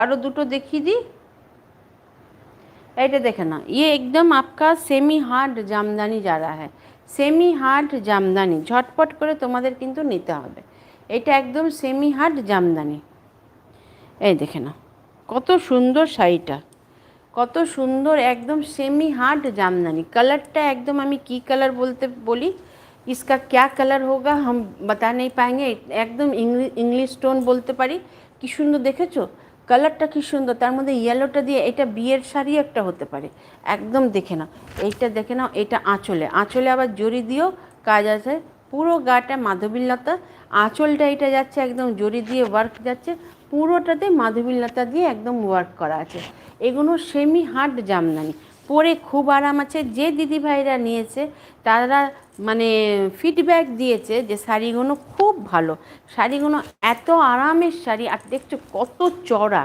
আরও দুটো দেখিয়ে দিই। এটা দেখে না, ये एकदम आपका सेमी हार्ड জামদানি যারা है, সেমি হার্ড জামদানি ঝটপট করে তোমাদের কিন্তু নিতে হবে। এটা একদম সেমি হার্ড জামদানি। এই দেখে না কত সুন্দর শাড়িটা, কত সুন্দর, একদম সেমি हार्ड জামদানি। কালারটা একদম, আমি কি কালার বলতে বলি, इसका क्या कलर होगा हम बता नहीं पाएंगे, একদম ইংলিশ টোন বলতে পারি। কি সুন্দর দেখেছো কালারটা, কি সুন্দর, তার মধ্যে ইয়েলোটা দিয়ে, এটা বিয়ের শাড়ি একটা হতে পারে। একদম দেখে নাও, এইটা দেখে নাও, এটা আঁচলে, আঁচলে আবার জরি দিয়েও কাজ আছে। পুরো গাটা মাধবীলতা, আঁচলটা এটা যাচ্ছে একদম জরি দিয়ে ওয়ার্ক যাচ্ছে, পুরোটাতে মাধবীলতা দিয়ে একদম ওয়ার্ক করা আছে। এগুলো সেমি হার্ড জামদানি, পরে খুব আরাম আছে। যে দিদিভাইরা নিয়েছে তারা মানে ফিডব্যাক দিয়েছে যে শাড়িগুলো খুব ভালো, শাড়িগুলো এত আরামের শাড়ি। আর দেখছো কত চড়া,